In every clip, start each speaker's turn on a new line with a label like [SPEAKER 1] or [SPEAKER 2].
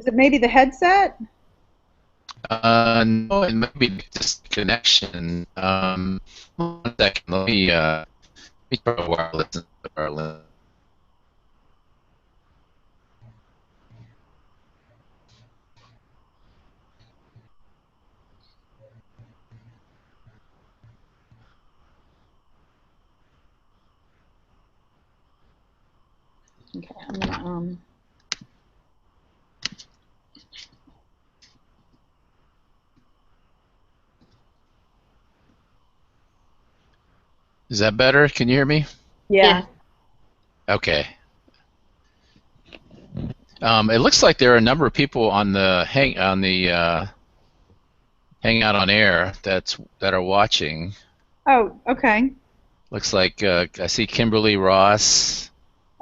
[SPEAKER 1] Is it maybe the headset?
[SPEAKER 2] No, it might be just connection. 1 second. Let me try wireless.
[SPEAKER 1] Okay, I'm gonna
[SPEAKER 2] Is that better? Can you hear me?
[SPEAKER 1] yeah.
[SPEAKER 2] Okay. It looks like there are a number of people on the Hangout on Air that are watching.
[SPEAKER 1] Oh, okay.
[SPEAKER 2] Looks like I see Kimberly Ross,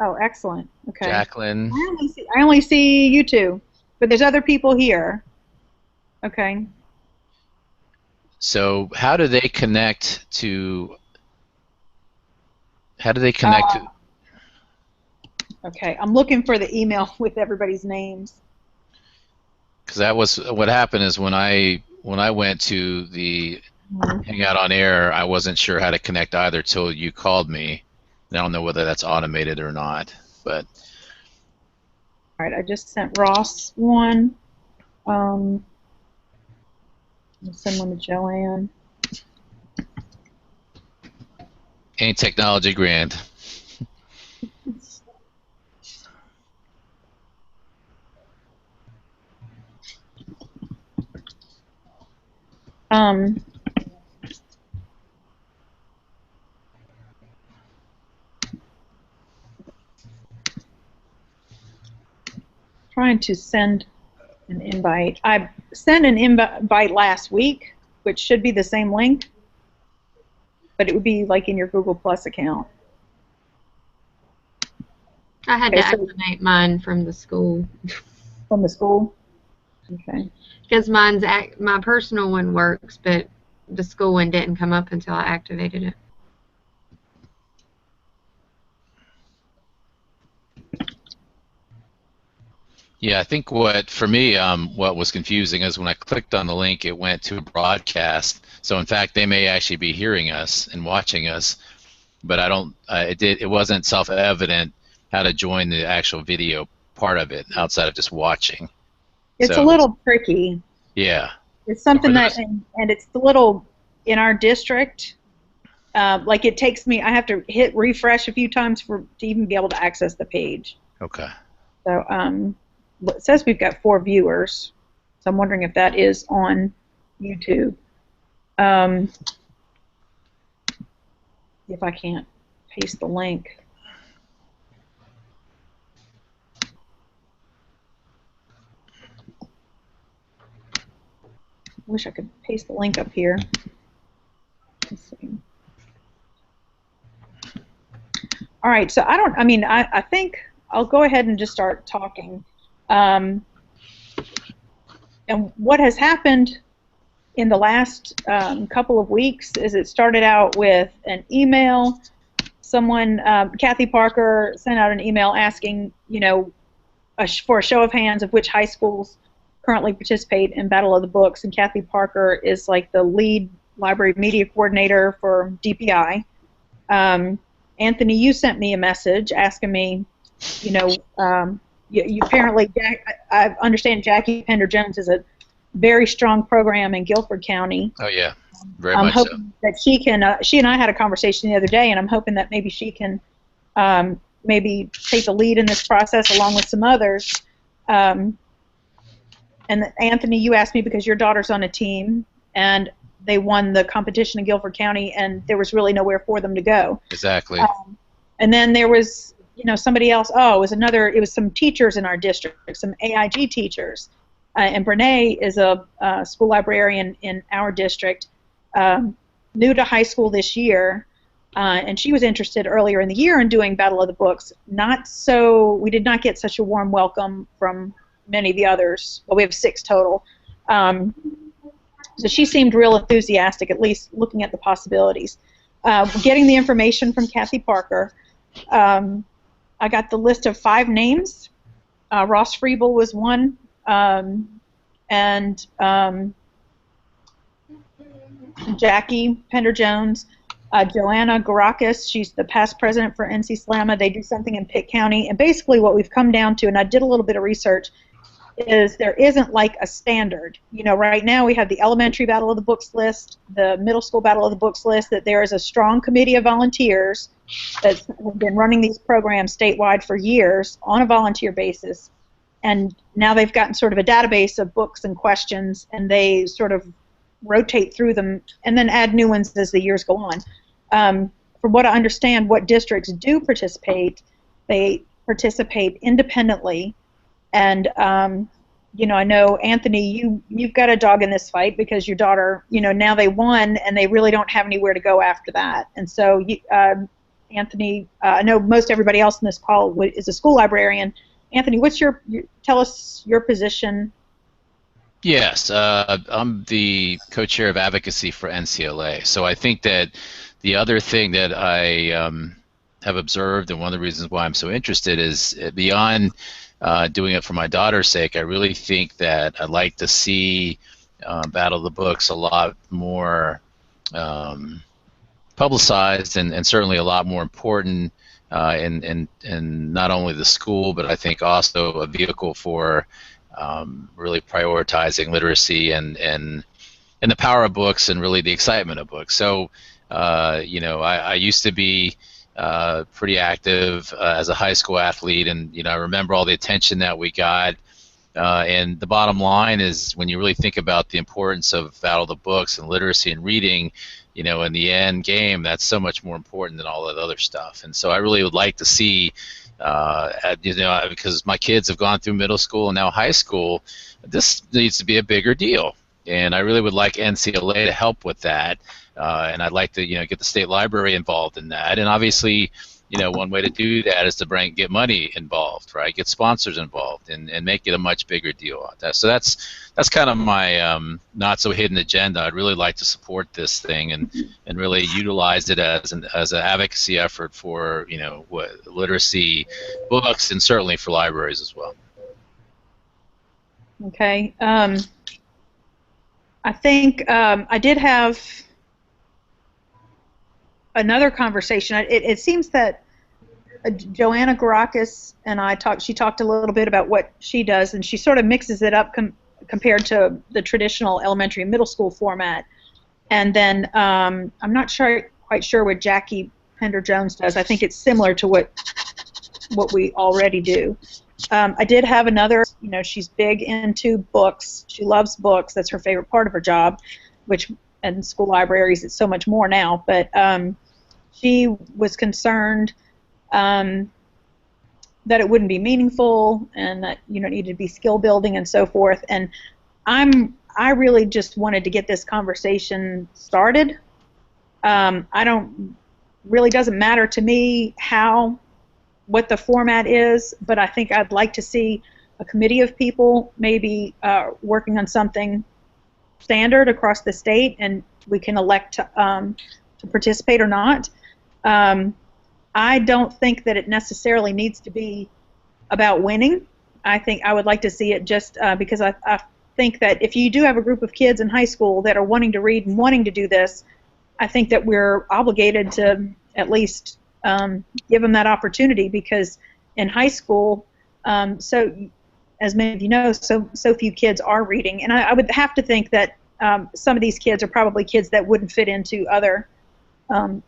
[SPEAKER 1] Oh, excellent. Okay.
[SPEAKER 2] Jacqueline.
[SPEAKER 1] I only see you two, but there's other people here. Okay.
[SPEAKER 2] So how do they connect to? How do they connect?
[SPEAKER 1] Uh, okay. I'm looking for the email with everybody's names.
[SPEAKER 2] Because that was what happened is when I went to the
[SPEAKER 1] Mhm.
[SPEAKER 2] Hangout on Air, I wasn't sure how to connect either till you called me. I don't know whether that's automated or not, but
[SPEAKER 1] All right. I just sent Ross one. I'll send one to Joanne.
[SPEAKER 2] ain't technology grand.
[SPEAKER 1] Um, trying to send an invite. I sent an invite last week, which should be the same link, but it would be like in your Google Plus account.
[SPEAKER 3] I had
[SPEAKER 1] Okay,
[SPEAKER 3] to
[SPEAKER 1] so
[SPEAKER 3] activate mine from the school
[SPEAKER 1] from the school. Okay.
[SPEAKER 3] because my personal one works, but the school one didn't come up until I activated it.
[SPEAKER 2] Yeah, I think for me, what was confusing is when I clicked on the link, it went to a broadcast. So in fact, they may actually be hearing us and watching us, but I don't. It wasn't self-evident how to join the actual video part of it outside of just watching.
[SPEAKER 1] It's a
[SPEAKER 2] So
[SPEAKER 1] little tricky.
[SPEAKER 2] yeah.
[SPEAKER 1] It's
[SPEAKER 2] So for
[SPEAKER 1] something that,
[SPEAKER 2] those,
[SPEAKER 1] and it's a little in our district. Like it takes me, I have to hit refresh a few times to even be able to access the page.
[SPEAKER 2] okay.
[SPEAKER 1] So it says we've got 4 viewers. So I'm wondering if that is on YouTube. If I can't paste the link. Wish I could paste the link up here. Let's see. All right, so I think I'll go ahead and just start talking. And what has happened in the last couple of weeks is it started out with an email. Someone, Kathy Parker, sent out an email asking, for a show of hands of which high schools currently participate in Battle of the Books, and Kathy Parker is like the lead library media coordinator for DPI. Anthony, you sent me a message asking me, you apparently, I understand Jackie Pender-Jones is a very strong program in Guilford County.
[SPEAKER 2] Oh yeah, very
[SPEAKER 1] I'm
[SPEAKER 2] much so.
[SPEAKER 1] hoping that she can, she and I had a conversation the other day, and I'm hoping that maybe she can maybe take the lead in this process along with some others. And Anthony, you asked me because your daughter's on a team, and they won the competition in Guilford County, and there was really nowhere for them to go.
[SPEAKER 2] Exactly.
[SPEAKER 1] And then there was, somebody else. Oh, it was some teachers in our district, some AIG teachers. And Brene is a school librarian in our district, new to high school this year, and she was interested earlier in the year in doing Battle of the Books. We did not get such a warm welcome from many of the others. Well, we have 6 total. So she seemed real enthusiastic, at least looking at the possibilities. Getting the information from Kathy Parker, I got the list of 5 names. Ross Friebel was one. and Jackie Pender-Jones, Joanna Garakis, she's the past president for NC Slamma. They do something in Pitt County. And basically what we've come down to, and I did a little bit of research, is there isn't like a standard. You know, right now we have the elementary Battle of the Books list, the middle school Battle of the Books list, that there is a strong committee of volunteers that have been running these programs statewide for years on a volunteer basis. And now they've gotten sort of a database of books and questions, and they sort of rotate through them and then add new ones as the years go on. From what I understand, what districts do participate, they participate independently. And you know, I know, Anthony, you've got a dog in this fight because your daughter, you know, now they won and they really don't have anywhere to go after that. And so, Anthony, I know most everybody else in this call is a school librarian. Anthony, what's tell us your position?
[SPEAKER 2] Yes, I'm the co-chair of advocacy for NCLA. So I think that the other thing that I have observed, and one of the reasons why I'm so interested, is beyond doing it for my daughter's sake, I really think that I'd like to see Battle of the Books a lot more publicized and certainly a lot more important in not only the school, but I think also a vehicle for really prioritizing literacy and the power of books and really the excitement of books. So, you know, I used to be pretty active as a high school athlete, and you know, I remember all the attention that we got. And the bottom line is, when you really think about the importance of Battle of the Books and literacy and reading, you know, in the end game, that's so much more important than all that other stuff. And so I really would like to see, you know, because my kids have gone through middle school and now high school, this needs to be a bigger deal. And I really would like NCLA to help with that. And I'd like to, you know, get the state library involved in that. And obviously, you know, one way to do that is to get money involved, right? Get sponsors involved and make it a much bigger deal. So that's kind of my not so hidden agenda. I'd really like to support this thing and really utilize it as an advocacy effort for, you know, literacy, books, and certainly for libraries as well.
[SPEAKER 1] Okay. I think I did have another conversation. It seems that Joanna Garakis and I talked. She talked a little bit about what she does, and she sort of mixes it up compared to the traditional elementary and middle school format. And then I'm not quite sure what Jackie Pender-Jones does. I think it's similar to what we already do. I did have another. You know, she's big into books. She loves books. That's her favorite part of her job, which in school libraries it's so much more now. But she was concerned that it wouldn't be meaningful and that, you know, it needed to be skill building and so forth. And I really just wanted to get this conversation started. Really doesn't matter to me what the format is, but I think I'd like to see a committee of people maybe working on something standard across the state, and we can elect to participate or not. I don't think that it necessarily needs to be about winning. I think I would like to see it just because I think that if you do have a group of kids in high school that are wanting to read and wanting to do this, I think that we're obligated to at least give them that opportunity, because in high school, so as many of you know, so few kids are reading, and I would have to think that some of these kids are probably kids that wouldn't fit into other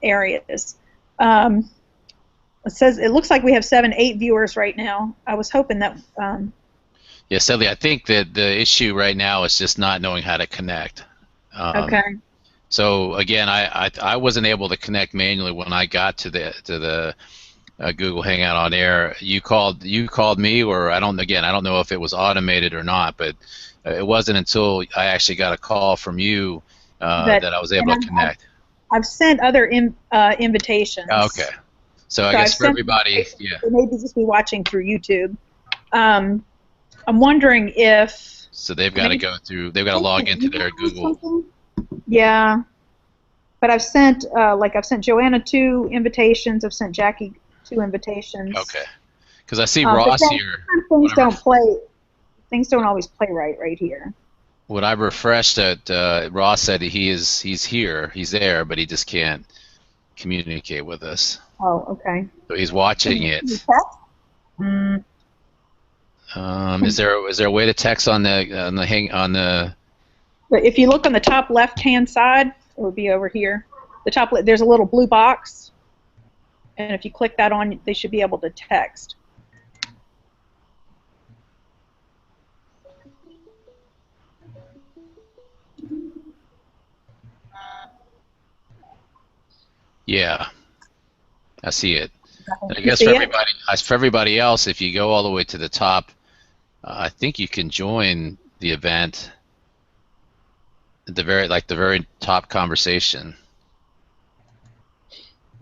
[SPEAKER 1] areas. It looks like we have 8 viewers right now. I was hoping that.
[SPEAKER 2] Yeah, sadly, I think that the issue right now is just not knowing how to connect.
[SPEAKER 1] Okay.
[SPEAKER 2] So again, I wasn't able to connect manually when I got to the Google Hangout on air. You called me, or I don't know if it was automated or not, but it wasn't until I actually got a call from you that I was able to connect.
[SPEAKER 1] I've sent other invitations.
[SPEAKER 2] Okay. So I guess for everybody, yeah.
[SPEAKER 1] They may just be watching through YouTube. I'm wondering if.
[SPEAKER 2] So they've got to go through. They've got to log into their Google.
[SPEAKER 1] Yeah, but I've sent Joanna 2 invitations. I've sent Jackie 2 invitations.
[SPEAKER 2] Okay, because I see Ross here.
[SPEAKER 1] Things don't play things don't always play right here.
[SPEAKER 2] When I refreshed it, Ross said he's here, he's there, but he just can't communicate with us.
[SPEAKER 1] Oh, okay.
[SPEAKER 2] So he's watching it. Is there a way to text on the?
[SPEAKER 1] But if you look on the top left-hand side, it would be over here. The top, there's a little blue box, and if you click that on, they should be able to text.
[SPEAKER 2] Yeah, I see it. And I
[SPEAKER 1] You
[SPEAKER 2] guess
[SPEAKER 1] see
[SPEAKER 2] for everybody else, if you go all the way to the top, I think you can join the event at the very top conversation.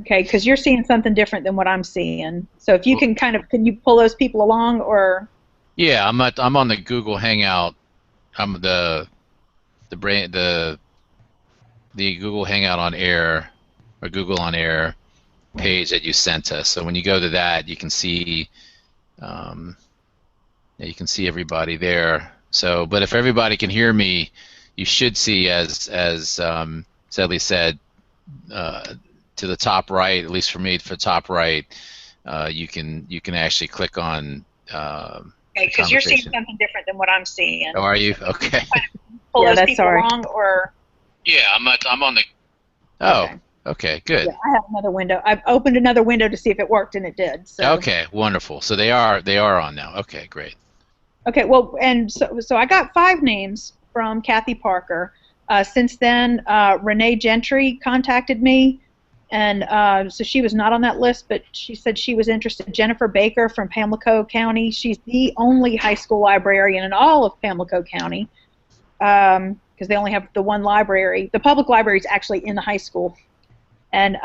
[SPEAKER 1] Okay, because you're seeing something different than what I'm seeing. So if you can can you pull those people along, or?
[SPEAKER 2] Yeah, I'm on the Google Hangout. I'm the Google Hangout on Air, or Google on Air page that you sent us. So when you go to that, you can see everybody there. So, but if everybody can hear me, you should see, as Sedley said, to the top right, at least for me, for top right, you can actually click on. Okay,
[SPEAKER 1] because you're seeing something different than what I'm seeing.
[SPEAKER 2] Oh, are you? Okay.
[SPEAKER 1] Pull those people along, or?
[SPEAKER 2] Yeah, I'm on the. Oh, okay, good.
[SPEAKER 1] Yeah, I have another window. I've opened another window to see if it worked, and it did. So.
[SPEAKER 2] Okay, wonderful. So they are on now. Okay, great.
[SPEAKER 1] Okay, well, and so I got 5 names from Kathy Parker. Since then, Renee Gentry contacted me, and so she was not on that list, but she said she was interested. Jennifer Baker from Pamlico County. She's the only high school librarian in all of Pamlico County, because they only have the one library. The public library is actually in the high school, and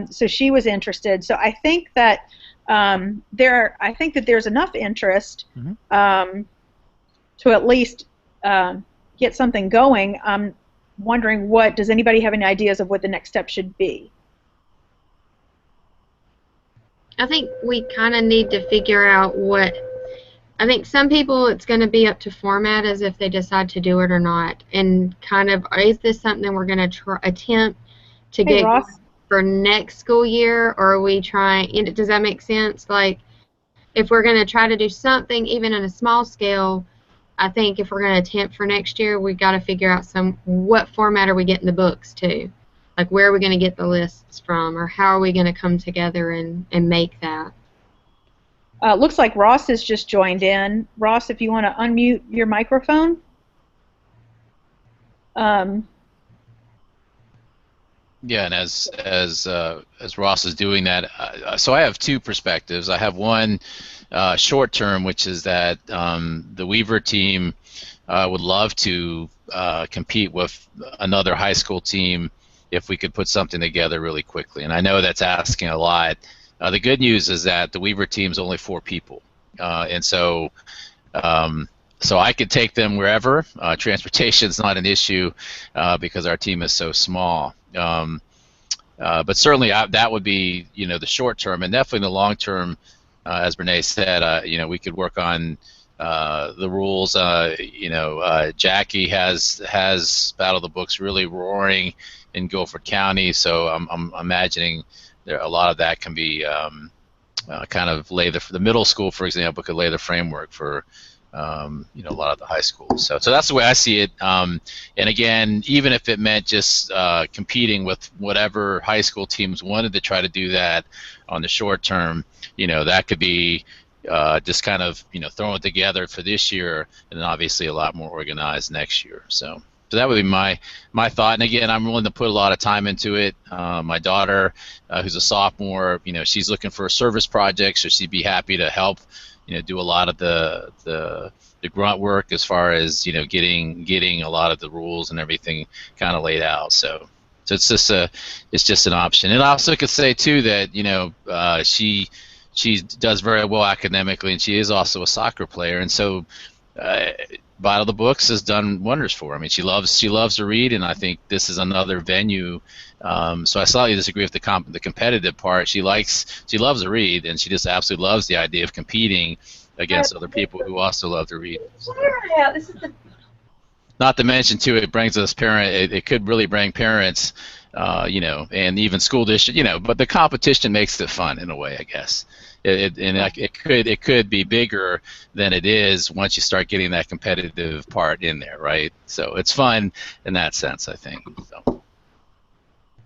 [SPEAKER 1] so she was interested. So I think that there's enough interest to at least get something going. I'm wondering, does anybody have any ideas of what the next step should be?
[SPEAKER 3] I think we kind of need to figure out I think some people, it's going to be up to format as if they decide to do it or not, and kind of, is this something we're going to attempt to get for next school year, or are we trying, does that make sense? Like, if we're going to try to do something even on a small scale, I think if we're going to attempt for next year, we've got to figure out what format are we getting the books to? Like, where are we going to get the lists from, or how are we going to come together and make that?
[SPEAKER 1] Looks like Ross has just joined in. Ross, if you want to unmute your microphone.
[SPEAKER 2] Yeah, and as Ross is doing that, so I have 2 perspectives. I have one short term, which is that the Weaver team would love to compete with another high school team if we could put something together really quickly. And I know that's asking a lot. The good news is that the Weaver team's only 4 people, and so I could take them wherever. Transportation's not an issue because our team is so small. But certainly that would be, the short term, and definitely the long term. As Renee said, we could work on the rules. Jackie has Battle of the Books really roaring in Guilford County, so I'm imagining a lot of that can be kind of lay the middle school, for example, could lay the framework for a lot of the high schools. So that's the way I see it. And again, even if it meant just competing with whatever high school teams wanted to try to do that on the short term, that could be just kind of thrown together for this year, and then obviously a lot more organized next year. So that would be my thought. And again, I'm willing to put a lot of time into it. My daughter, who's a sophomore, she's looking for a service project, so she'd be happy to help. Do a lot of the grunt work as far as getting a lot of the rules and everything kind of laid out. So it's just an option. And I also could say too that she does very well academically, and she is also a soccer player, and so Battle of the Books has done wonders for her. I mean, she loves to read, and I think this is another venue. So I slightly disagree with the competitive part. She loves to read, and she just absolutely loves the idea of competing. against other people who also love to read.
[SPEAKER 1] Yeah, this is the.
[SPEAKER 2] Not to mention, too, it brings us it could really bring parents, and even school district, but the competition makes it fun in a way, I guess. It could be bigger than it is once you start getting that competitive part in there, right? So it's fun in that sense, I think. So.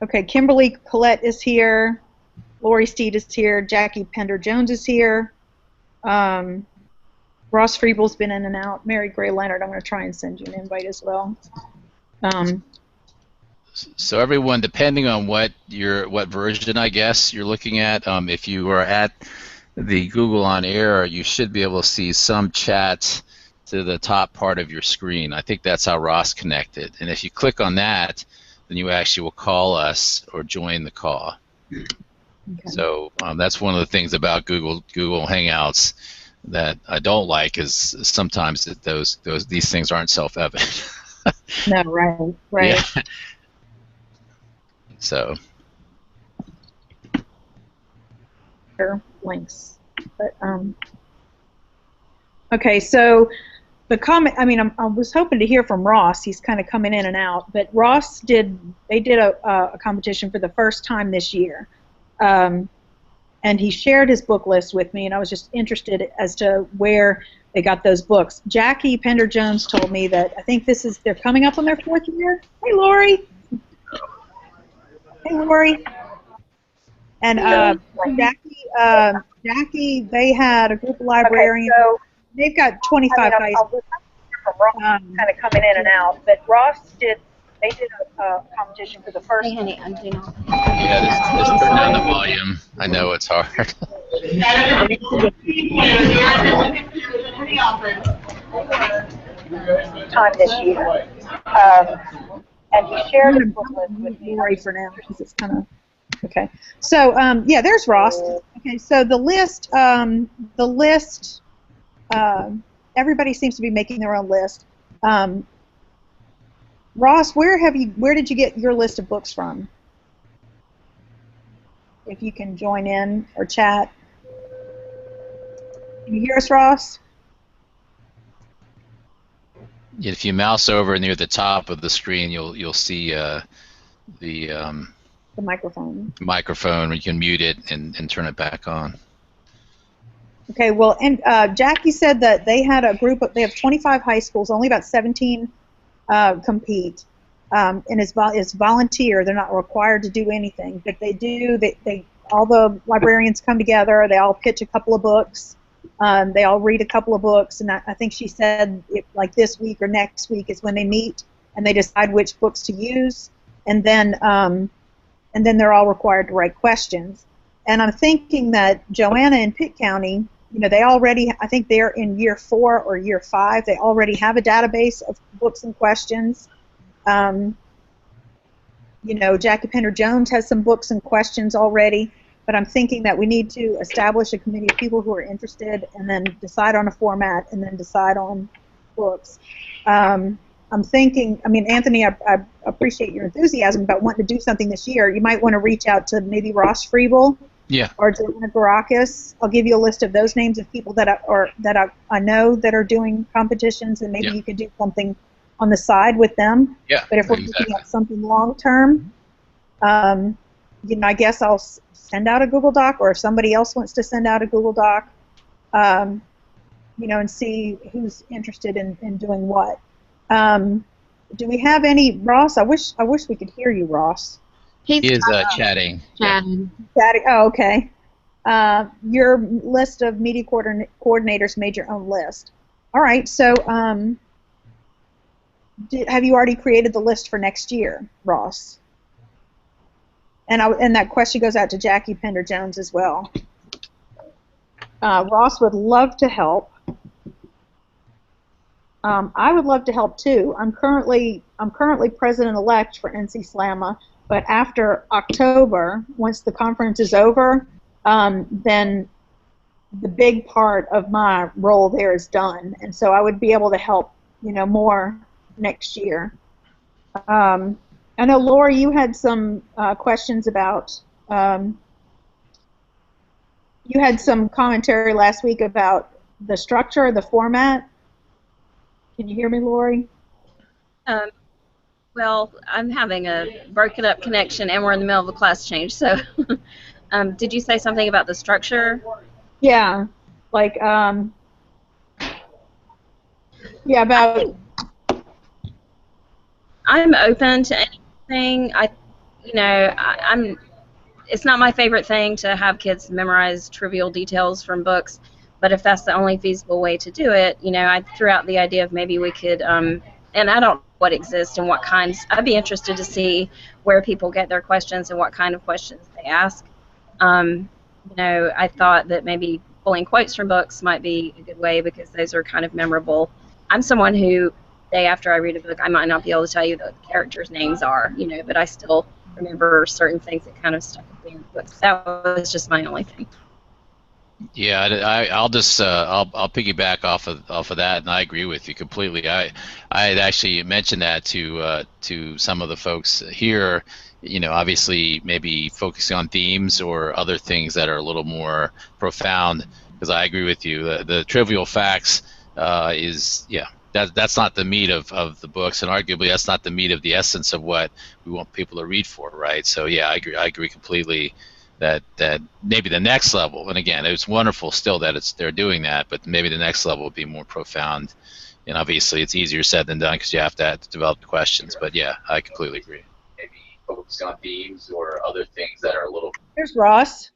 [SPEAKER 1] Okay, Kimberly Collette is here. Lori Steed is here. Jackie Pender-Jones is here. Ross Friebel's been in and out. Mary Gray Leonard, I'm going to try and send you an invite as well.
[SPEAKER 2] So everyone, depending on what version, I guess, you're looking at, if you are at the Google On Air, you should be able to see some chat to the top part of your screen. I think that's how Ross connected. And if you click on that, then you actually will call us or join the call. Okay. So that's one of the things about Google Hangouts that I don't like, is sometimes these things aren't self-evident.
[SPEAKER 1] No, right.
[SPEAKER 2] Yeah. So.
[SPEAKER 1] Links, but okay. So the comment. I mean, I was hoping to hear from Ross. He's kind of coming in and out, but Ross did. They did a competition for the first time this year. And he shared his book list with me, and I was just interested as to where they got those books. Jackie Pender-Jones told me that I think they're coming up on their 4th year. Hey, Lori. Hey, Lori. And Jackie, they had a group of librarians. Okay, so they've got 25 guys. Kind of coming in and out, but Ross did. They did a competition for the first.
[SPEAKER 3] Hey, honey, I'm doing all.
[SPEAKER 2] Yeah, just turn down the volume. I know it's hard.
[SPEAKER 1] Time this year, and he shared his book list with me. Right for now, because it's kind of okay. So yeah, there's Ross. Okay, so the list. Everybody seems to be making their own list. Ross, where did you get your list of books from? If you can join in or chat. Can you hear us, Ross?
[SPEAKER 2] If you mouse over near the top of the screen, you'll see the
[SPEAKER 1] microphone.
[SPEAKER 2] Microphone. You can mute it and turn it back on.
[SPEAKER 1] Okay. Well, and Jackie said that they had a group. They have 25 high schools. Only about 17 compete, and it's volunteer. They're not required to do anything, but they do. They all the librarians come together. They all pitch a couple of books. They all read a couple of books, and I think she said like this week or next week is when they meet and they decide which books to use, and then they're all required to write questions. And I'm thinking that Joanna in Pitt County, they already, I think they're in year 4 or year 5. They already have a database of books and questions. Jackie Pender-Jones has some books and questions already, but I'm thinking that we need to establish a committee of people who are interested and then decide on a format and then decide on books. I'm thinking, Anthony, I appreciate your enthusiasm about wanting to do something this year. You might want to reach out to maybe Ross Friebel.
[SPEAKER 2] Yeah.
[SPEAKER 1] Or Joanna Garakis. I'll give you a list of those names of people that I know that are doing competitions, and maybe you could do something on the side with them.
[SPEAKER 2] Yeah.
[SPEAKER 1] But if we're looking at something long term, I guess I'll send out a Google Doc, or if somebody else wants to send out a Google Doc, and see who's interested in doing what. Do we have any, Ross? I wish we could hear you, Ross.
[SPEAKER 2] He is chatting.
[SPEAKER 3] Chatting.
[SPEAKER 1] Oh, okay. Your list of media coordinators made your own list. All right. So, have you already created the list for next year, Ross? And that question goes out to Jackie Pender-Jones as well. Ross would love to help. I would love to help too. I'm currently president-elect for NC SLAMA. But after October, once the conference is over, then the big part of my role there is done, and so I would be able to help, more next year. I know, Laura, you had some questions about. You had some commentary last week about the structure, the format. Can you hear me, Lori?
[SPEAKER 4] Um, well, I'm having a broken up connection, and we're in the middle of a class change. So, did you say something about the structure?
[SPEAKER 1] Yeah, like yeah, about.
[SPEAKER 4] I'm open to anything. I'm. It's not my favorite thing to have kids memorize trivial details from books, but if that's the only feasible way to do it, I threw out the idea of maybe we could, and I don't know what exists and what kinds. I'd be interested to see where people get their questions and what kind of questions they ask. I thought that maybe pulling quotes from books might be a good way because those are kind of memorable. I'm someone who, day after I read a book, I might not be able to tell you what the characters' names are, but I still remember certain things that kind of stuck with me in the books. That was just my only thing.
[SPEAKER 2] Yeah, I'll just I'll piggyback off of that, and I agree with you completely. I had actually mentioned that to some of the folks here. Obviously maybe focusing on themes or other things that are a little more profound. Because I agree with you, the trivial facts is that's not the meat of the books, and arguably that's not the meat of the essence of what we want people to read for, right? So yeah, I agree completely that maybe the next level, and again, it's wonderful still that they're doing that, but maybe the next level would be more profound. And obviously it's easier said than done because you have to develop the questions. But yeah, I completely agree. Maybe focus on themes or other things that are a little.
[SPEAKER 1] Here's Ross.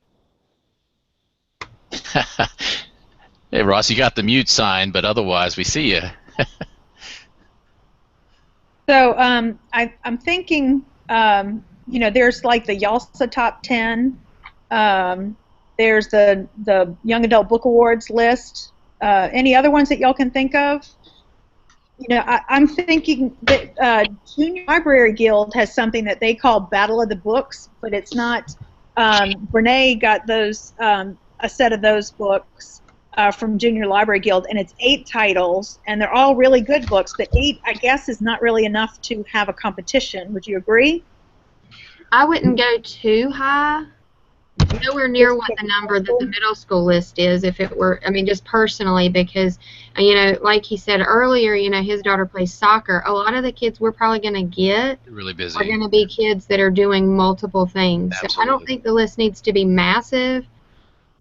[SPEAKER 2] Hey Ross, you got the mute sign, but otherwise we see you.
[SPEAKER 1] So I'm thinking, there's like the YALSA top 10. There's the Young Adult Book Awards list. Any other ones that y'all can think of? I'm thinking that Junior Library Guild has something that they call Battle of the Books, but it's not. Brene got those a set of those books from Junior Library Guild, and it's 8 titles, and they're all really good books. But 8, I guess, is not really enough to have a competition. Would you agree?
[SPEAKER 3] I wouldn't go too high. Nowhere near what the number that the middle school list is, if it were, just personally, because, like he said earlier, his daughter plays soccer. A lot of the kids we're probably going to get
[SPEAKER 2] really busy.
[SPEAKER 3] Are going to be kids that are doing multiple things.
[SPEAKER 2] Absolutely.
[SPEAKER 3] So I don't think the list needs to be massive.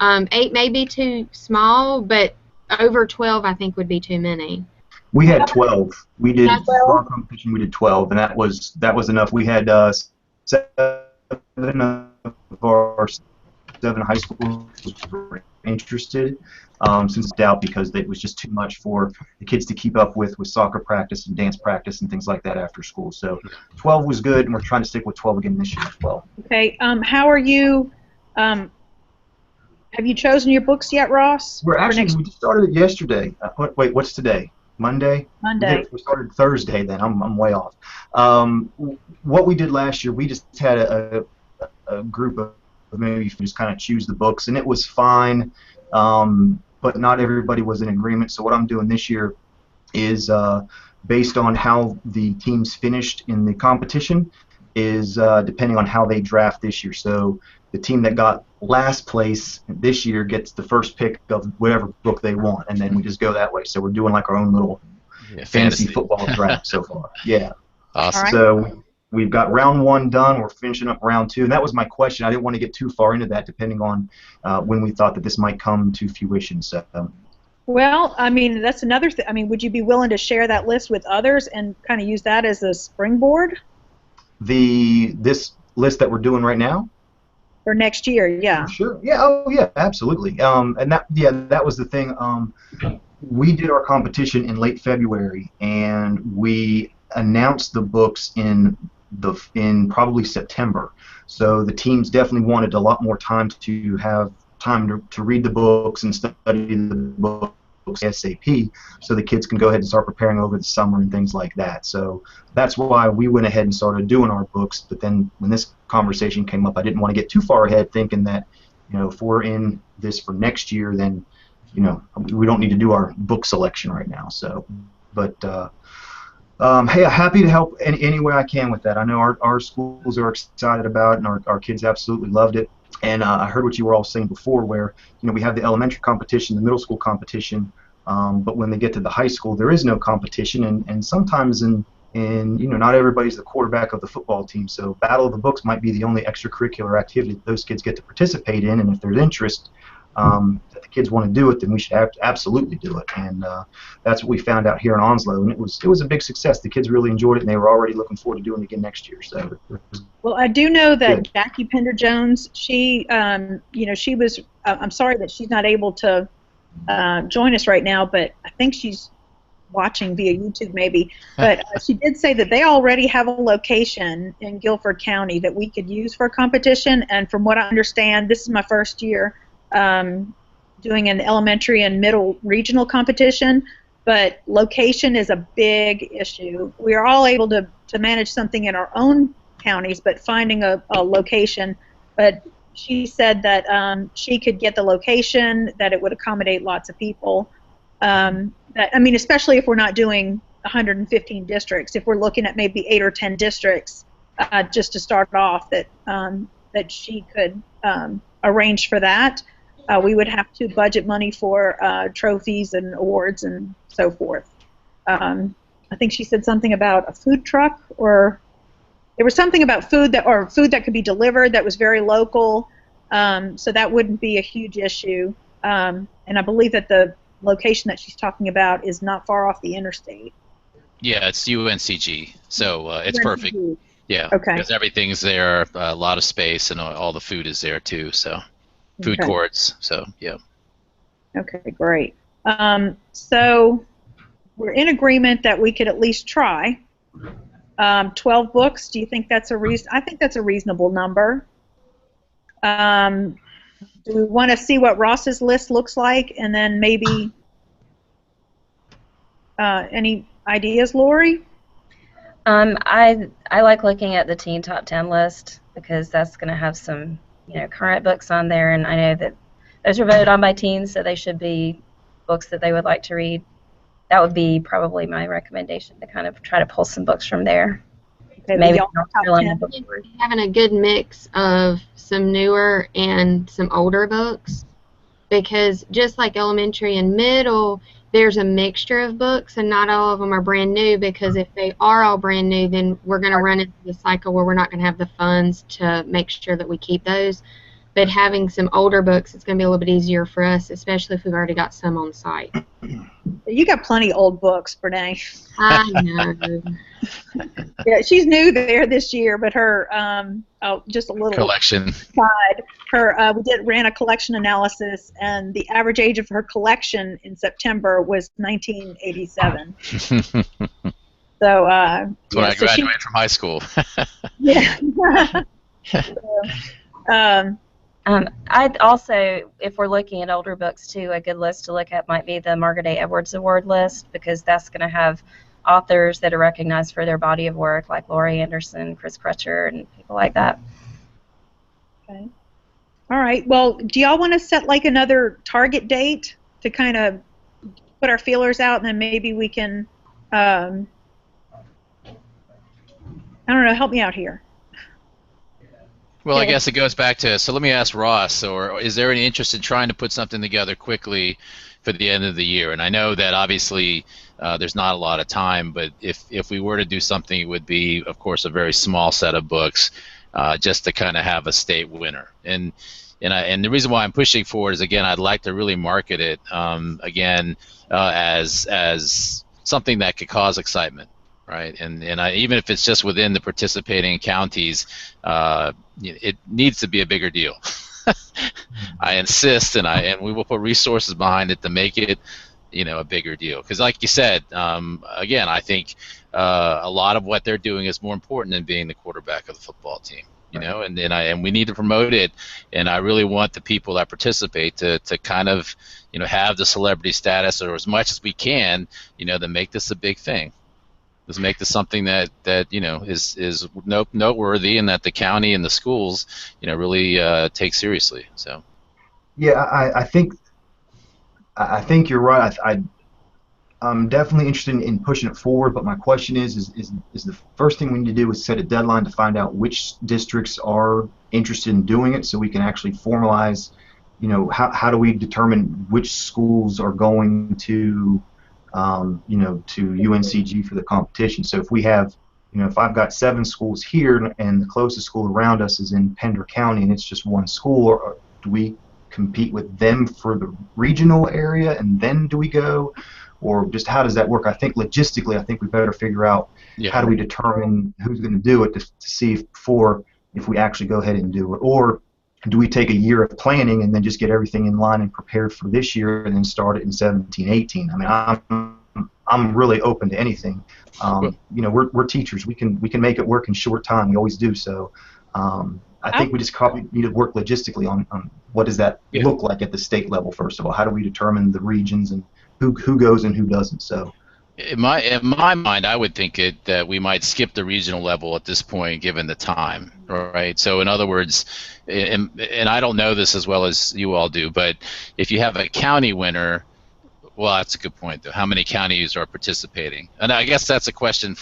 [SPEAKER 3] 8 may be too small, but over 12 I think would be too many.
[SPEAKER 5] We had 12. We did
[SPEAKER 1] for
[SPEAKER 5] our competition. We did 12, and that was enough. We had 7 of our 7 high schools were interested, since doubt because it was just too much for the kids to keep up with soccer practice and dance practice and things like that after school. So 12 was good, and we're trying to stick with 12 again this year as well.
[SPEAKER 1] Okay. How are you? Have you chosen your books yet, Ross?
[SPEAKER 5] We just started it yesterday. Wait, what's today? Monday?
[SPEAKER 1] Monday.
[SPEAKER 5] We started Thursday then. I'm way off. What we did last year, we just had a group of maybe just kind of choose the books, and it was fine, but not everybody was in agreement. So what I'm doing this year is based on how the teams finished in the competition is depending on how they draft this year. So the team that got last place this year gets the first pick of whatever book they want, and then we just go that way. So we're doing like our own little fantasy football draft so far. Yeah.
[SPEAKER 2] Awesome.
[SPEAKER 1] Right.
[SPEAKER 5] So we've got round 1 done. We're finishing up round 2, and that was my question. I didn't want to get too far into that, depending on when we thought that this might come to fruition. So.
[SPEAKER 1] Well, that's another thing. Would you be willing to share that list with others and kind of use that as a springboard?
[SPEAKER 5] This list that we're doing right now?
[SPEAKER 1] For next year, yeah.
[SPEAKER 5] Sure. Yeah. Oh, yeah. Absolutely. And that was the thing. We did our competition in late February, and we announced the books in probably September. So the teams definitely wanted a lot more time to have time to read the books and study the books ASAP, so the kids can go ahead and start preparing over the summer and things like that. So that's why we went ahead and started doing our books. But then when this conversation came up, I didn't want to get too far ahead, thinking that if we're in this for next year, then we don't need to do our book selection right now. So, but hey, I'm happy to help any way I can with that. I know our schools are excited about it, and our kids absolutely loved it. And I heard what you were all saying before, where we have the elementary competition, the middle school competition, but when they get to the high school, there is no competition, and sometimes not everybody's the quarterback of the football team. So Battle of the Books might be the only extracurricular activity that those kids get to participate in, and if there's interest that the kids want to do it, then we should absolutely do it. And that's what we found out here in Onslow, and it was a big success. The kids really enjoyed it, and they were already looking forward to doing it again next year. So.
[SPEAKER 1] Well, I do know that
[SPEAKER 5] Good.
[SPEAKER 1] Jackie Pender Jones, she was. I'm sorry that she's not able to join us right now, but I think she's watching via YouTube maybe. But she did say that they already have a location in Guilford County that we could use for a competition. And from what I understand, this is my first year doing an elementary and middle regional competition. But location is a big issue. We are all able to manage something in our own counties, but finding a location. But she said that she could get the location, that it would accommodate lots of people. Especially if we're not doing 115 districts, if we're looking at maybe 8 or 10 districts, just to start off, that she could arrange for that. We would have to budget money for trophies and awards and so forth. I think she said something about a food truck, or there was something about food that could be delivered that was very local, so that wouldn't be a huge issue. And I believe that the location that she's talking about is not far off the interstate.
[SPEAKER 2] Yeah, it's UNCG, so it's
[SPEAKER 1] UNCG.
[SPEAKER 2] perfect. Yeah,
[SPEAKER 1] okay.
[SPEAKER 2] Because everything's there, a lot of space, and all the food is there too. So, food courts. So, yeah.
[SPEAKER 1] Okay, great. So we're in agreement that we could at least try 12 books. Do you think that's I think that's a reasonable number. Do we want to see what Ross's list looks like, and then maybe any ideas, Lori?
[SPEAKER 4] I like looking at the teen top 10 list, because that's going to have some current books on there, and I know that those are voted on by teens, so they should be books that they would like to read. That would be probably my recommendation, to kind of try to pull some books from there.
[SPEAKER 1] Okay,
[SPEAKER 4] Maybe
[SPEAKER 3] having a good mix of some newer and some older books, because just like elementary and middle, there's a mixture of books, and not all of them are brand new, because if they are all brand new, then we're going to run into the cycle where we're not going to have the funds to make sure that we keep those. But having some older books, it's going to be a little bit easier for us, especially if we've already got some on site.
[SPEAKER 1] You got plenty of old books, Brene.
[SPEAKER 3] I know.
[SPEAKER 1] Yeah, she's new there this year, but her just a little
[SPEAKER 2] collection.
[SPEAKER 1] Side. We ran a collection analysis, and the average age of her collection in September was 1987. So
[SPEAKER 2] when I graduated from high school.
[SPEAKER 1] Yeah.
[SPEAKER 4] I'd also, if we're looking at older books too, a good list to look at might be the Margaret A. Edwards Award list, because that's going to have authors that are recognized for their body of work, like Laurie Anderson, Chris Crutcher, and people like that.
[SPEAKER 1] Okay. All right. Well, do y'all want to set like another target date to kind of put our feelers out, and then maybe we can, I don't know, help me out here.
[SPEAKER 2] Well, I guess it goes back to, so let me ask Ross, or is there any interest in trying to put something together quickly for the end of the year? And I know that obviously there's not a lot of time, but if we were to do something, it would be, of course, a very small set of books, just to kind of have a state winner. And the reason why I'm pushing for it is, again, I'd like to really market it as something that could cause excitement. Right, and even if it's just within the participating counties, it needs to be a bigger deal. I insist, and we will put resources behind it to make it, a bigger deal. Because, like you said, again, I think a lot of what they're doing is more important than being the quarterback of the football team. And we need to promote it. And I really want the people that participate to kind of, have the celebrity status, or as much as we can, to make this a big thing. Let's make this something that is noteworthy, and that the county and the schools really take seriously. So.
[SPEAKER 5] Yeah, I think you're right. I'm definitely interested in pushing it forward. But my question is the first thing we need to do is set a deadline to find out which districts are interested in doing it, so we can actually formalize, you know, how do we determine which schools are going to, you know, to UNCG for the competition. So if we have, you know, if I've got 7 schools here and the closest school around us is in Pender County and it's just one school, or do we compete with them for the regional area and then do we go, or just how does that work? I think logistically, I think we better figure out how do we determine who's going to do it to see if we actually go ahead and do it, or do we take a year of planning and then just get everything in line and prepared for this year and then start it in 17, 18? I mean, I'm really open to anything. You know, we're teachers. We can make it work in short time. We always do. So I think we just need to work logistically on what does that look like at the state level. First of all, how do we determine the regions and who goes and who doesn't? So.
[SPEAKER 2] In my mind, I would think that we might skip the regional level at this point, given the time, right? So in other words, and I don't know this as well as you all do, but if you have a county winner, well, that's a good point, though. How many counties are participating? And I guess that's a question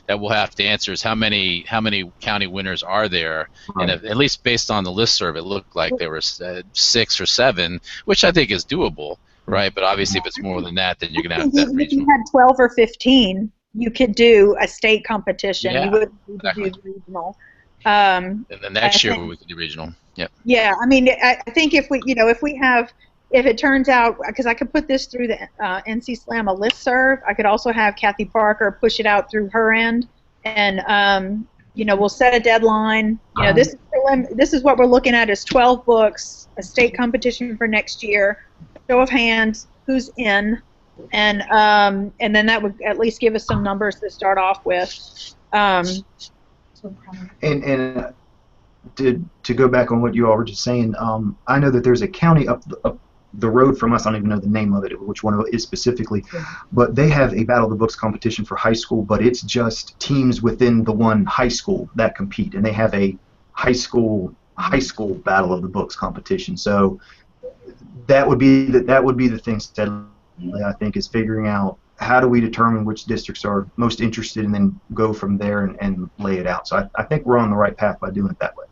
[SPEAKER 2] that we'll have to answer: is how many county winners are there? And at least based on the listserv, it looked like there were 6 or 7, which I think is doable. Right, but obviously if it's more than that, then you're going to have that regional.
[SPEAKER 1] If you had 12 or 15, you could do a state competition.
[SPEAKER 2] Yeah,
[SPEAKER 1] you would
[SPEAKER 2] exactly.
[SPEAKER 1] do regional.
[SPEAKER 2] And the next year we could do regional. Yep.
[SPEAKER 1] Yeah, I mean, I think if it turns out, because I could put this through the NC Slamma listserv, I could also have Kathy Parker push it out through her end, and you know, we'll set a deadline. You know, this is what we're looking at is 12 books, a state competition for next year. Show of hands, who's in, and then that would at least give us some numbers to start off with.
[SPEAKER 5] And to go back on what you all were just saying, I know that there's a county up the road from us. I don't even know the name of it, which one it is specifically, but they have a Battle of the Books competition for high school, but it's just teams within the one high school that compete, and they have a high school Battle of the Books competition. So. That would be the thing, Steadily, I think, is figuring out how do we determine which districts are most interested and then go from there and lay it out. So I think we're on the right path by doing it that way.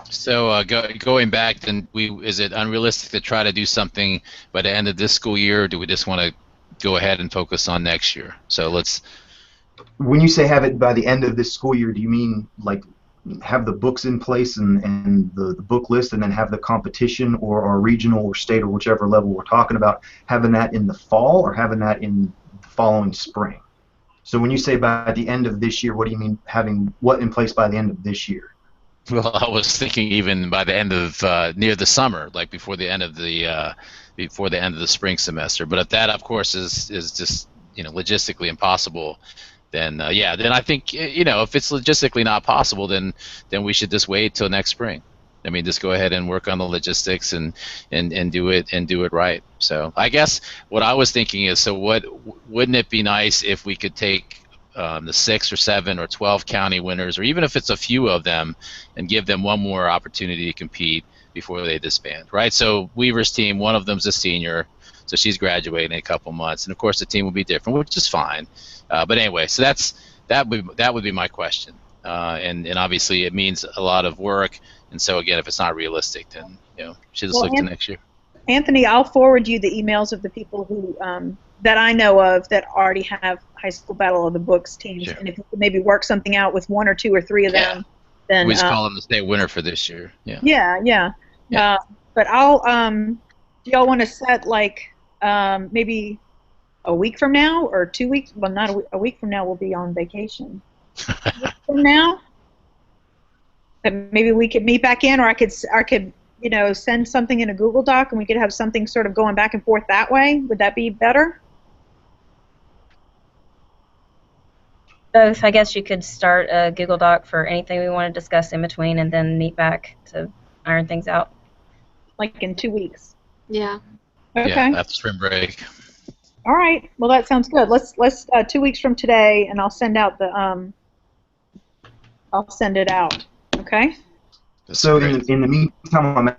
[SPEAKER 2] So going back, then is it unrealistic to try to do something by the end of this school year, or do we just want to go ahead and focus on next year? So let's.
[SPEAKER 5] When you say have it by the end of this school year, do you mean like have the books in place and the book list and then have the competition or regional or state or whichever level we're talking about, having that in the fall or having that in the following spring? So when you say by the end of this year, what do you mean having what in place by the end of this year?
[SPEAKER 2] Well, I was thinking even by the end of near the summer, like before the end of the spring semester. But if that, of course, is just, you know, logistically impossible, then then I think, you know, if it's logistically not possible, then we should just wait till next spring. I mean, just go ahead and work on the logistics and do it right. So I guess what I was thinking is, so wouldn't it be nice if we could take the 6 or 7 or 12 county winners, or even if it's a few of them, and give them one more opportunity to compete before they disband, right? So Weaver's team, one of them's a senior, so she's graduating in a couple months, and of course the team will be different, which is fine. But anyway, so that would be my question, and obviously it means a lot of work, and so again, if it's not realistic, then, you know, should just look to next year.
[SPEAKER 1] Anthony, I'll forward you the emails of the people who that I know of that already have high school Battle of the Books teams, sure. And if you could maybe work something out with 1 or 2 or 3 of them, then
[SPEAKER 2] we just call them the state winner for this year.
[SPEAKER 1] Yeah. But I'll do y'all want to set like maybe a week from now or 2 weeks? Well, not a week from now. We'll be on vacation. A week from now, and maybe we could meet back in, or I could you know, send something in a Google Doc, and we could have something sort of going back and forth that way. Would that be better?
[SPEAKER 4] Both. I guess you could start a Google Doc for anything we want to discuss in between, and then meet back to iron things out.
[SPEAKER 1] Like in 2 weeks.
[SPEAKER 3] Yeah.
[SPEAKER 1] Okay.
[SPEAKER 2] Yeah, after spring break.
[SPEAKER 1] All right. Well, that sounds good. Let's 2 weeks from today, and I'll send out the I'll send it out. Okay.
[SPEAKER 5] So in the meantime, I'm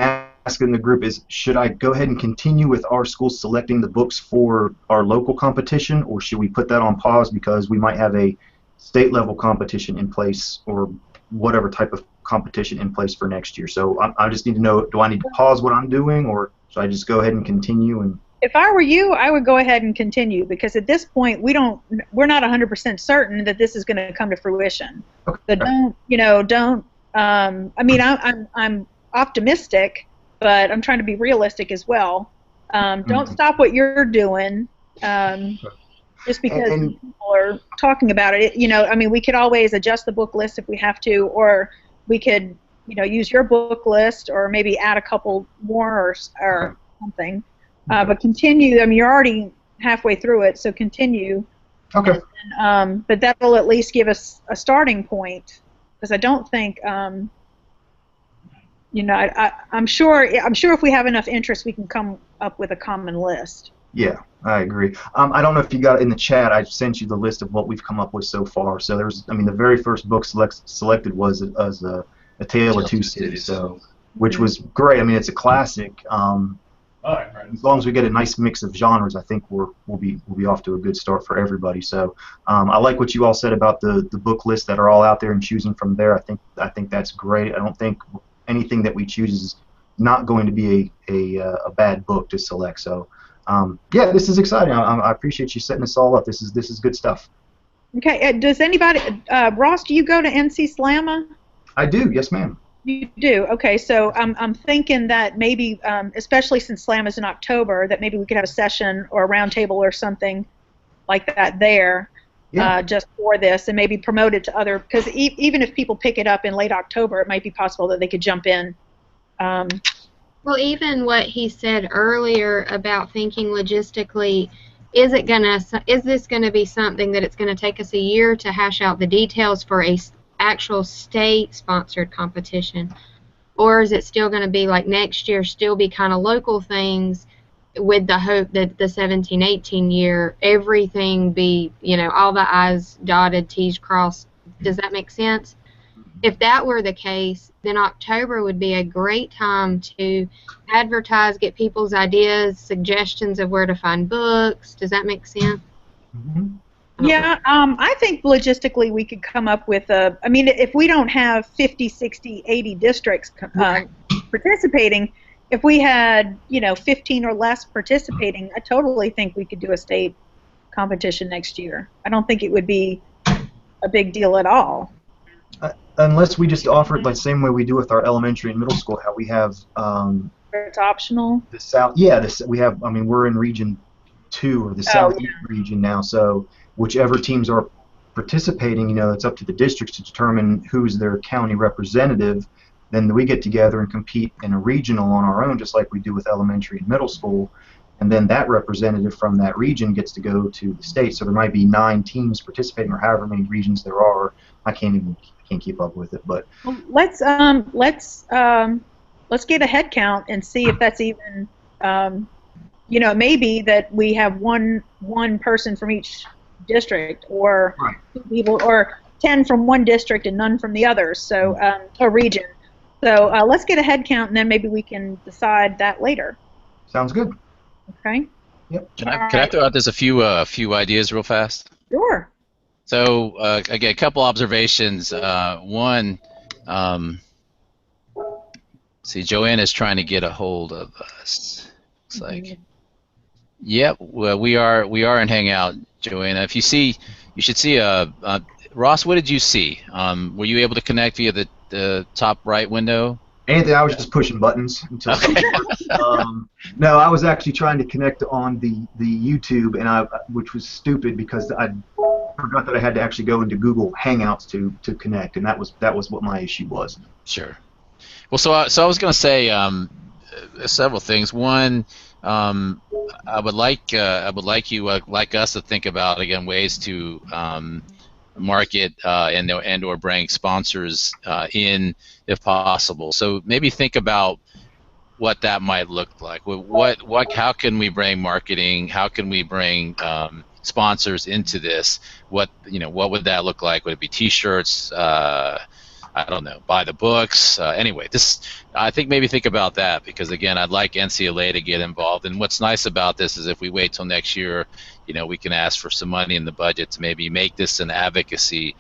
[SPEAKER 5] asking the group is, should I go ahead and continue with our school selecting the books for our local competition, or should we put that on pause because we might have a state level competition in place, or whatever type of competition in place for next year. So I just need to know, do I need to pause what I'm doing, or should I just go ahead and continue? And
[SPEAKER 1] if I were you, I would go ahead and continue, because at this point we're not 100% certain that this is going to come to fruition.
[SPEAKER 5] Okay.
[SPEAKER 1] So don't. I mean, I'm optimistic, but I'm trying to be realistic as well. Don't stop what you're doing just because people are talking about it. I mean, we could always adjust the book list if we have to, or we could, use your book list, or maybe add a couple more or something. But continue. I mean, you're already halfway through it, so continue.
[SPEAKER 5] Okay.
[SPEAKER 1] And, but that will at least give us a starting point, because I don't think, I'm sure if we have enough interest, we can come up with a common list.
[SPEAKER 5] Yeah, I agree. I don't know if you got it in the chat. I sent you the list of what we've come up with so far. So the very first book selected was A Tale of Two Cities, so which was great. I mean, it's a classic. As long as we get a nice mix of genres, I think we'll be off to a good start for everybody. So I like what you all said about the book lists that are all out there and choosing from there. I think that's great. I don't think anything that we choose is not going to be a bad book to select. So yeah, this is exciting. I appreciate you setting this all up. This is good stuff.
[SPEAKER 1] Okay. Does anybody, Ross? Do you go to NC Slamma?
[SPEAKER 5] I do. Yes, ma'am.
[SPEAKER 1] You do? Okay, so I'm thinking that maybe, especially since Slam is in October, that maybe we could have a session or a roundtable or something like that there, just for this, and maybe promote it to other, because even if people pick it up in late October, it might be possible that they could jump in.
[SPEAKER 3] Well, even what he said earlier about thinking logistically, is this going to be something that it's going to take us a year to hash out the details for a actual state-sponsored competition, or is it still going to be like next year, still be kind of local things, with the hope that the 17-18 year everything be, all the I's dotted, T's crossed? Does that make sense? If that were the case, then October would be a great time to advertise, get people's ideas, suggestions of where to find books. Does that make sense?
[SPEAKER 5] Mm-hmm.
[SPEAKER 1] Yeah, I think logistically we could come up with I mean, if we don't have 50, 60, 80 districts participating, if we had, 15 or less participating, I totally think we could do a state competition next year. I don't think it would be a big deal at all.
[SPEAKER 5] Unless we just offer it the same way we do with our elementary and middle school, how we have
[SPEAKER 1] it's optional.
[SPEAKER 5] The South, we have. I mean, we're in Region 2 or the Southeast region now, so whichever teams are participating, it's up to the districts to determine who's their county representative. Then we get together and compete in a regional on our own, just like we do with elementary and middle school. And then that representative from that region gets to go to the state. So there might be 9 teams participating, or however many regions there are. I can't keep up with it, but
[SPEAKER 1] well, let's get a head count and see if that's even it may be that we have one person from each district, or 2 people, or 10 from one district and none from the others, so a region. So let's get a head count, and then maybe we can decide that later.
[SPEAKER 5] Sounds good.
[SPEAKER 1] Okay.
[SPEAKER 5] Yep.
[SPEAKER 2] Can I throw out just a few ideas real fast?
[SPEAKER 1] Sure.
[SPEAKER 2] So again, a couple observations. One, see, Joanne is trying to get a hold of us. Looks like. Yep. Well, we are in Hangout, Joanna. If you see, you should see Ross. What did you see? Were you able to connect via the top right window?
[SPEAKER 5] Anything? I was just pushing buttons until.
[SPEAKER 2] Okay.
[SPEAKER 5] No, I was actually trying to connect on the YouTube, and which was stupid because I forgot that I had to actually go into Google Hangouts to connect, and that was what my issue was.
[SPEAKER 2] Sure. Well, so I was going to say several things. One, I would like you like us to think about again ways to market and or bring sponsors in if possible. So maybe think about what that might look like. How can we bring marketing? How can we bring sponsors into this? What would that look like? Would it be T-shirts? I don't know. Buy the books. Anyway, I think maybe think about that, because again, I'd like NCLA to get involved. And what's nice about this is if we wait till next year, we can ask for some money in the budget to maybe make this an advocacy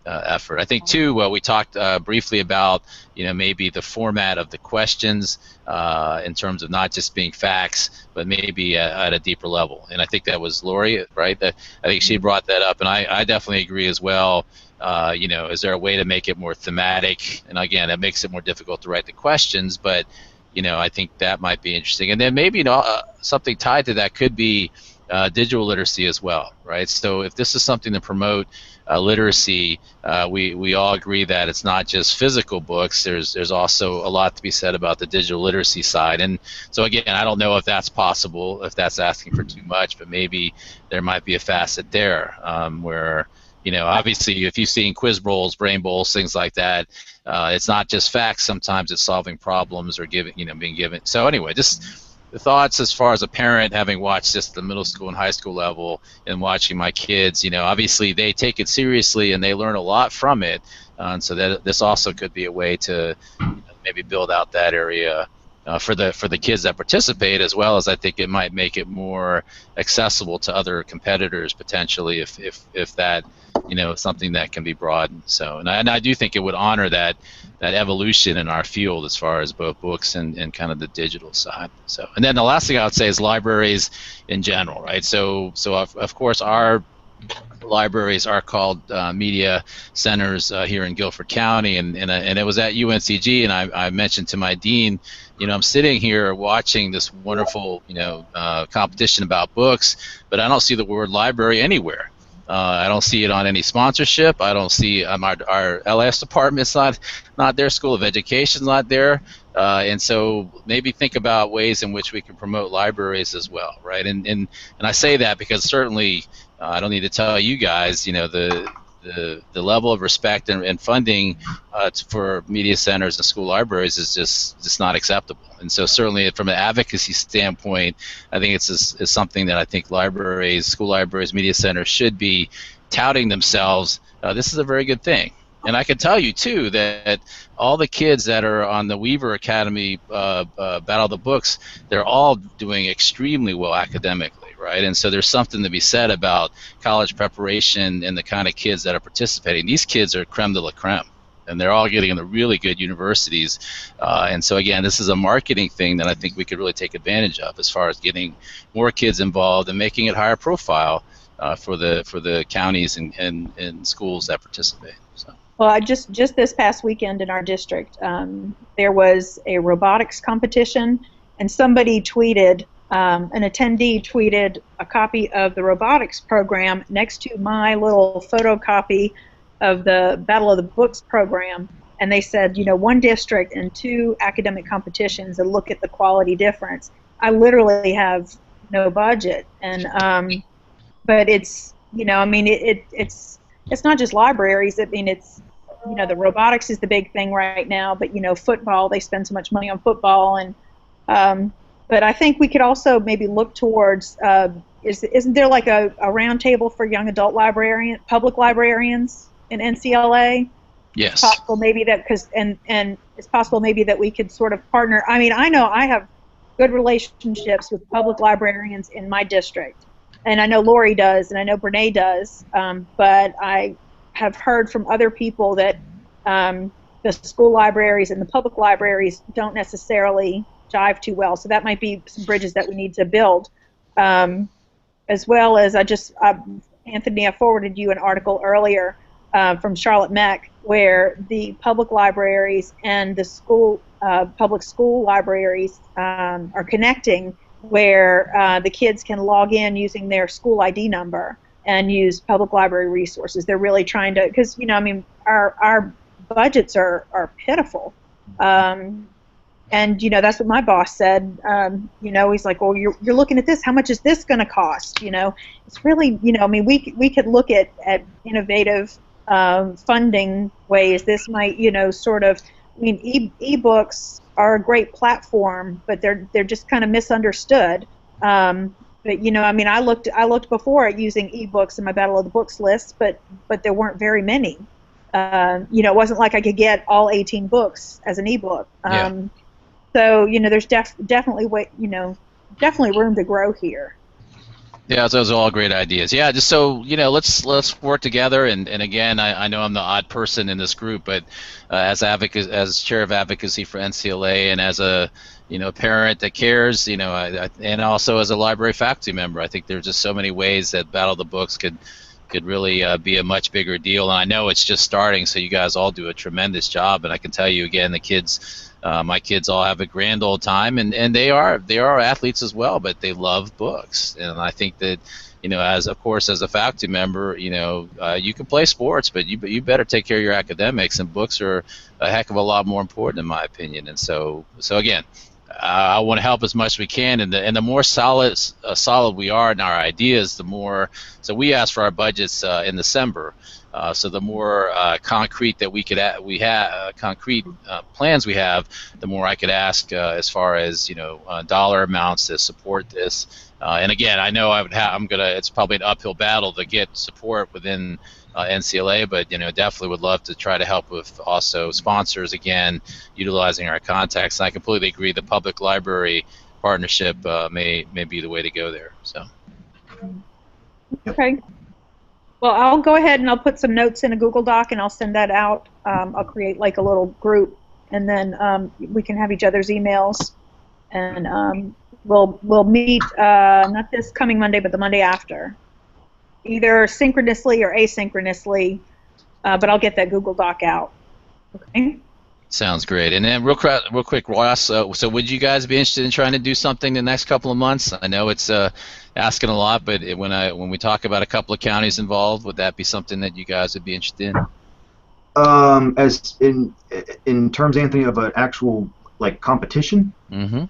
[SPEAKER 2] effort. I think too, we talked briefly about maybe the format of the questions in terms of not just being facts, but maybe at a deeper level. And I think that was Lori, right? I think she brought that up, and I definitely agree as well. Is there a way to make it more thematic? And again, it makes it more difficult to write the questions, but I think that might be interesting. And then maybe something tied to that could be digital literacy as well, right? So if this is something to promote literacy, we all agree that it's not just physical books. There's also a lot to be said about the digital literacy side. And so again, I don't know if that's possible, if that's asking for too much, but maybe there might be a facet there where obviously if you've seen quiz bowls, brain bowls, things like that, it's not just facts. Sometimes it's solving problems or being given. So anyway, just the thoughts as far as a parent, having watched this at the middle school and high school level and watching my kids, obviously they take it seriously and they learn a lot from it. And so that this also could be a way to maybe build out that area for the kids that participate, as well as I think it might make it more accessible to other competitors potentially if that something that can be broadened. So and I do think it would honor that evolution in our field as far as both books and kind of the digital side. So and then the last thing I would say is libraries in general, right? So of course our libraries are called media centers here in Guilford County, and it was at UNCG, and I mentioned to my dean, I'm sitting here watching this wonderful competition about books, but I don't see the word library anywhere. I don't see it on any sponsorship. I don't see our LS department's not there. School of Education's not there. And so maybe think about ways in which we can promote libraries as well, right? And I say that because certainly I don't need to tell you guys, the level of respect and funding for media centers and school libraries is just not acceptable. And so certainly from an advocacy standpoint, I think it's something that I think libraries, school libraries, media centers should be touting themselves. This is a very good thing. And I can tell you too that all the kids that are on the Weaver Academy Battle of the Books, they're all doing extremely well academically, right? And so there's something to be said about college preparation and the kind of kids that are participating. These kids are creme de la creme, and they're all getting into really good universities. And so again, this is a marketing thing that I think we could really take advantage of as far as getting more kids involved and making it higher profile for the counties and schools that participate. So.
[SPEAKER 1] Well, just this past weekend in our district, there was a robotics competition, and somebody tweeted, an attendee tweeted a copy of the robotics program next to my little photocopy of the Battle of the Books program, and they said, one district and 2 academic competitions, and look at the quality difference. I literally have no budget, and but it's it's not just libraries. I mean, it's the robotics is the big thing right now, but football, they spend so much money on football, and but I think we could also maybe look towards isn't there like a round table for young adult public librarians in NCLA?
[SPEAKER 2] Yes.
[SPEAKER 1] It's possible maybe that and it's possible maybe that we could sort of partner. I mean, I know I have good relationships with public librarians in my district, and I know Lori does, and I know Brene does, but I have heard from other people that the school libraries and the public libraries don't necessarily jive too well. So that might be some bridges that we need to build. As well as Anthony, I forwarded you an article earlier from Charlotte Meck where the public libraries and the public school libraries are connecting, where the kids can log in using their school ID number and use public library resources. They're really trying to, because our budgets are pitiful, and that's what my boss said. He's like, well, you're looking at this. How much is this going to cost? It's really, we could look at innovative funding ways. This might, ebooks are a great platform, but they're just kind of misunderstood. But I looked before at using ebooks in my Battle of the Books list, but there weren't very many. It wasn't like I could get all 18 books as an ebook. So there's definitely room to grow here.
[SPEAKER 2] Yeah, those are all great ideas. Yeah, just so you know, let's work together. And again, I know I'm the odd person in this group, but as chair of advocacy for NCLA, and as a parent that cares, and also as a library faculty member, I think there's just so many ways that Battle of the Books could really be a much bigger deal. And I know it's just starting, so you guys all do a tremendous job. And I can tell you again, the kids, my kids all have a grand old time, and they are athletes as well, but they love books. And I think that as a faculty member, you can play sports, but you better take care of your academics, and books are a heck of a lot more important in my opinion. And so again, I want to help as much as we can, and the more solid we are in our ideas, the more. So we ask for our budgets in December. So the more concrete that we have concrete plans we have, the more I could ask as far as dollar amounts to support this. And again, I know it's probably an uphill battle to get support within NCLA, but definitely would love to try to help with also sponsors, again, utilizing our contacts. And I completely agree, the public library partnership may be the way to go there. So.
[SPEAKER 1] Okay. Well, I'll go ahead and I'll put some notes in a Google Doc and I'll send that out. I'll create like a little group, and then we can have each other's emails, and we'll meet not this coming Monday, but the Monday after, either synchronously or asynchronously. But I'll get that Google Doc out. Okay.
[SPEAKER 2] Sounds great. And then real quick, Ross, so would you guys be interested in trying to do something the next couple of months? I know it's asking a lot, but when we talk about a couple of counties involved, would that be something that you guys would be interested in?
[SPEAKER 5] As in terms, Anthony, of an actual competition?
[SPEAKER 2] Mm-hmm.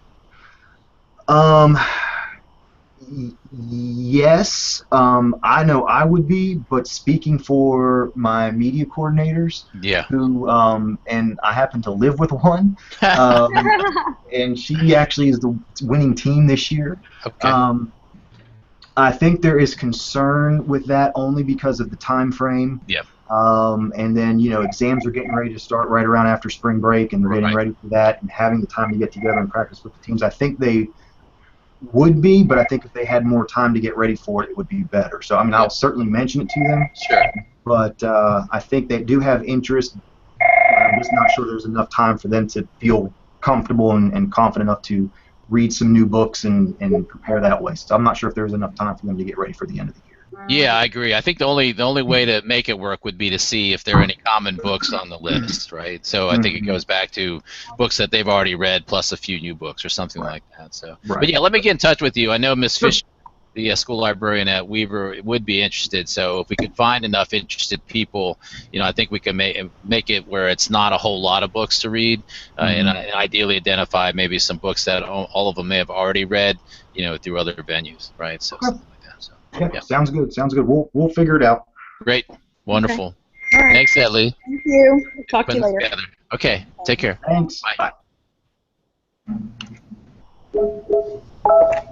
[SPEAKER 5] Yes, I know I would be, but speaking for my media coordinators, who and I happen to live with one, and she actually is the winning team this year.
[SPEAKER 2] Okay.
[SPEAKER 5] I think there is concern with that only because of the time frame.
[SPEAKER 2] Yeah.
[SPEAKER 5] And then exams are getting ready to start right around after spring break, and they're getting ready for that, and having the time to get together and practice with the teams. I think they would be, but I think if they had more time to get ready for it, it would be better. So, I mean, I'll certainly mention it to them.
[SPEAKER 2] Sure.
[SPEAKER 5] But I think they do have interest. I'm just not sure there's enough time for them to feel comfortable and confident enough to read some new books and prepare that way. So I'm not sure if there's enough time for them to get ready for the end of the year.
[SPEAKER 2] Yeah, I agree. I think the only way to make it work would be to see if there are any common books on the list, right? So I think it goes back to books that they've already read plus a few new books or something like that. So, but yeah, let me get in touch with you. I know Miss Fisher, the school librarian at Weaver, would be interested. So if we could find enough interested people, I think we can make it where it's not a whole lot of books to read, and ideally identify maybe some books that all of them may have already read, through other venues, right? So.
[SPEAKER 5] Okay. Yeah, sounds good. Sounds good. We'll figure it out.
[SPEAKER 2] Great. Wonderful.
[SPEAKER 1] Okay. All right.
[SPEAKER 2] Thanks, Edley.
[SPEAKER 1] Thank you. Talk to you later.
[SPEAKER 2] Together. Okay. Take care.
[SPEAKER 5] Thanks.
[SPEAKER 2] Bye.
[SPEAKER 5] Bye.